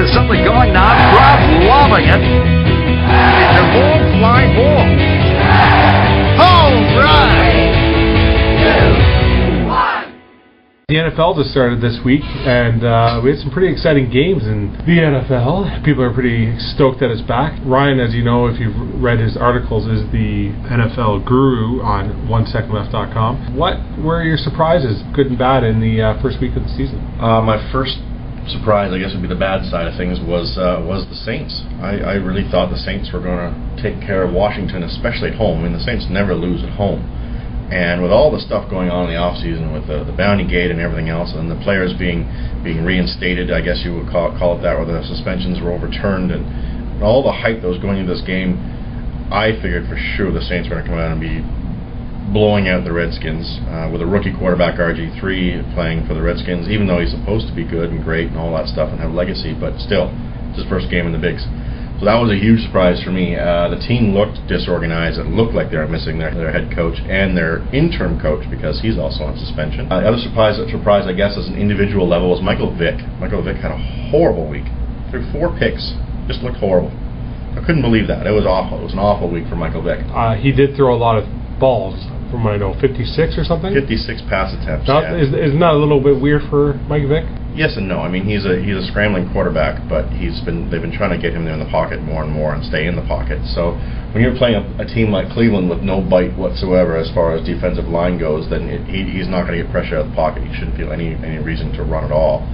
There's something going on. Crowd loving it. It's a ball, fly ball. Home run! The NFL just started this week, and we had some pretty exciting games in the NFL. People are pretty stoked that it's back. Ryan, as you know, if you've read his articles, is the NFL guru on OneSecondLeft.com. What were your surprises, good and bad, in the first week of the season? My first surprise, I guess, would be the bad side of things, was the Saints. I really thought the Saints were going to take care of Washington, especially at home. I mean, the Saints never lose at home. And with all the stuff going on in the offseason with the bounty gate and everything else, and the players being reinstated, I guess you would call it that, where the suspensions were overturned, and all the hype that was going into this game, I figured for sure the Saints were going to come out and be blowing out the Redskins with a rookie quarterback, RG3, playing for the Redskins, even though he's supposed to be good and great and all that stuff and have legacy, but still, it's his first game in the bigs. So that was a huge surprise for me. The team looked disorganized. It looked like they were missing their head coach and their interim coach because he's also on suspension. The other surprise, I guess, as an individual level, was Michael Vick. Michael Vick had a horrible week. Threw 4 picks. Just looked horrible. I couldn't believe that. It was awful. It was an awful week for Michael Vick. He did throw a lot of balls, from what I know, 56 or something? 56 pass attempts, yeah. Isn't that a little bit weird for Mike Vick? Yes and no. I mean, he's a scrambling quarterback, but they've been trying to get him there in the pocket more and more and stay in the pocket. So when you're playing a team like Cleveland with no bite whatsoever as far as defensive line goes, then he's not going to get pressure out of the pocket. He shouldn't feel any reason to run at all.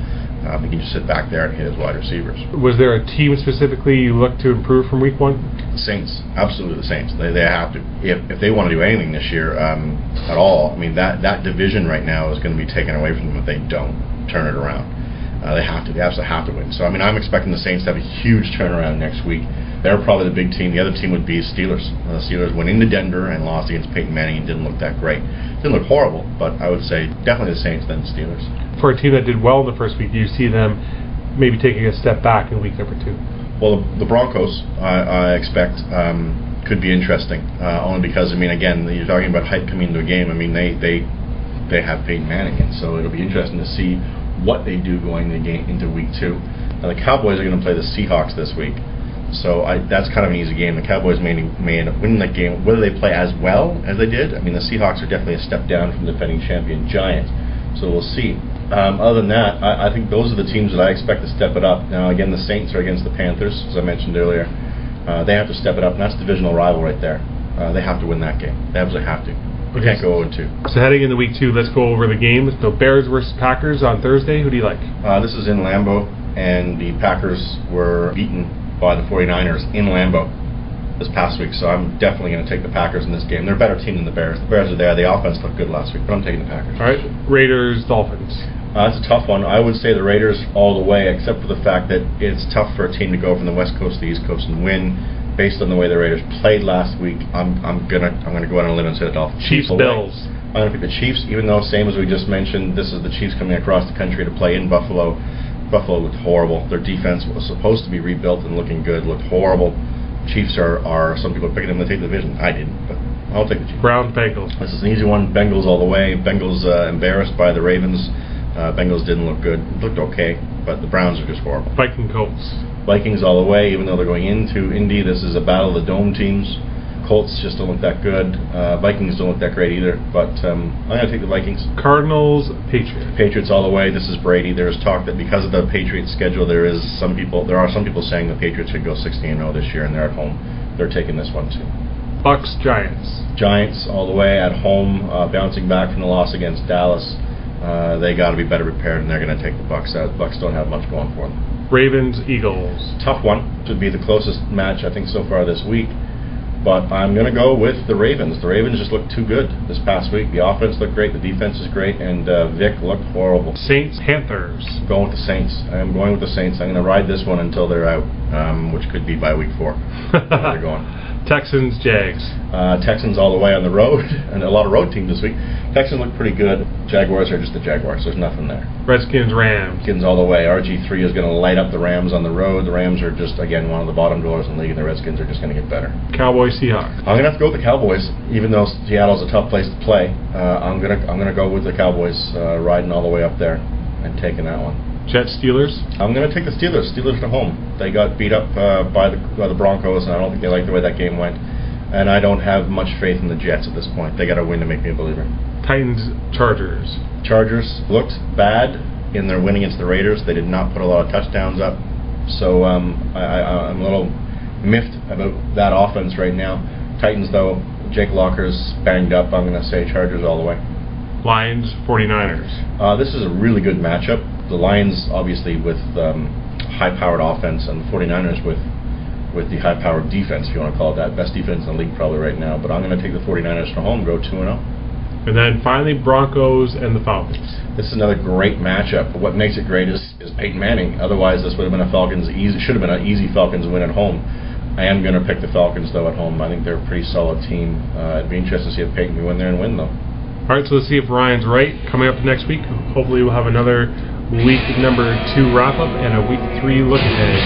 He can just sit back there and hit his wide receivers. Was there a team specifically you looked to improve from week 1? The Saints, absolutely the Saints. They have to. If they want to do anything this year at all, I mean, that division right now is going to be taken away from them if they don't turn it around. They have to. They absolutely have to win. So, I mean, I'm expecting the Saints to have a huge turnaround next week. They're probably the big team. The other team would be Steelers. The Steelers went into Denver and lost against Peyton Manning and didn't look that great. Didn't look horrible, but I would say definitely the Saints, then the Steelers. For a team that did well in the first week, do you see them maybe taking a step back in week number 2? Well, the Broncos, I expect, could be interesting. Only because, I mean, again, you're talking about hype coming into a game. I mean, they have Peyton Manning, and so it'll be interesting to see what they do going into week 2. Now, the Cowboys are going to play the Seahawks this week, so that's kind of an easy game. The Cowboys may end up winning that game. Whether they play as well as they did, I mean, the Seahawks are definitely a step down from defending champion Giants, so we'll see. Other than that, I think those are the teams that I expect to step it up. Now, again, the Saints are against the Panthers, as I mentioned earlier. They have to step it up, and that's a divisional rival right there. They have to win that game. They absolutely have to. We can't go 0-2. So heading into week 2, let's go over the games. So Bears versus Packers on Thursday. Who do you like? This is in Lambeau, and the Packers were beaten by the 49ers in Lambeau this past week, so I'm definitely going to take the Packers in this game. They're a better team than the Bears. The Bears are there. The offense looked good last week, but I'm taking the Packers. All right, Raiders, Dolphins. That's a tough one. I would say the Raiders all the way, except for the fact that it's tough for a team to go from the West Coast to the East Coast and win. Based on the way the Raiders played last week, I'm gonna go out on a limb and say the Dolphins. Chiefs, Bills. I'm gonna pick the Chiefs, even though, same as we just mentioned, this is the Chiefs coming across the country to play in Buffalo. Buffalo looked horrible. Their defense was supposed to be rebuilt and looking good. Looked horrible. Chiefs are some people are picking them to take the division. I didn't, but I'll take the Chiefs. Browns, Bengals. This is an easy one. Bengals all the way. Bengals embarrassed by the Ravens. Bengals didn't look good. Looked okay, but the Browns are just horrible. Viking, Colts. Vikings all the way, even though they're going into Indy. This is a battle of the dome teams. Colts just don't look that good. Vikings don't look that great either, but I'm going to take the Vikings. Cardinals, Patriots. Patriots all the way. This is Brady. There's talk that because of the Patriots schedule, there are some people saying the Patriots should go 16-0 this year, and they're at home. They're taking this one too. Bucks, Giants. Giants all the way at home, bouncing back from the loss against Dallas. They got to be better prepared, and they're going to take the Bucks out. The Bucks don't have much going for them. Ravens, Eagles. Tough one. Should be the closest match, I think, so far this week. But I'm going to go with the Ravens. The Ravens just looked too good this past week. The offense looked great. The defense is great. And Vic looked horrible. Saints, Panthers. I'm going with the Saints. I'm going with the Saints. I'm going to ride this one until they're out, which could be by week 4. They're going. Texans, Jags. Texans all the way on the road, and a lot of road teams this week. Texans look pretty good. Jaguars are just the Jaguars. There's nothing there. Redskins, Rams. Redskins all the way. RG3 is going to light up the Rams on the road. The Rams are just, again, one of the bottom dwellers in the league, and the Redskins are just going to get better. Cowboys, Seahawks. I'm going to have to go with the Cowboys, even though Seattle's a tough place to play. I'm going to go with the Cowboys riding all the way up there and taking that one. Jets, Steelers? I'm going to take the Steelers. Steelers at home. They got beat up by the Broncos, and I don't think they like the way that game went. And I don't have much faith in the Jets at this point. They got to win to make me a believer. Titans, Chargers. Chargers looked bad in their win against the Raiders. They did not put a lot of touchdowns up. So I'm a little miffed about that offense right now. Titans, though, Jake Locker's banged up. I'm going to say Chargers all the way. Lions, 49ers. This is a really good matchup. The Lions, obviously, with high-powered offense, and the 49ers with the high-powered defense, if you want to call it that. Best defense in the league probably right now. But I'm going to take the 49ers from home, go 2-0. And then finally, Broncos and the Falcons. This is another great matchup. What makes it great is Peyton Manning. Otherwise, this would have been should have been an easy Falcons win at home. I am going to pick the Falcons, though, at home. I think they're a pretty solid team. It'd be interesting to see if Peyton can go in there and win, though. All right, so let's see if Ryan's right. Coming up next week, hopefully we'll have another week number 2 wrap-up and a week 3 look ahead.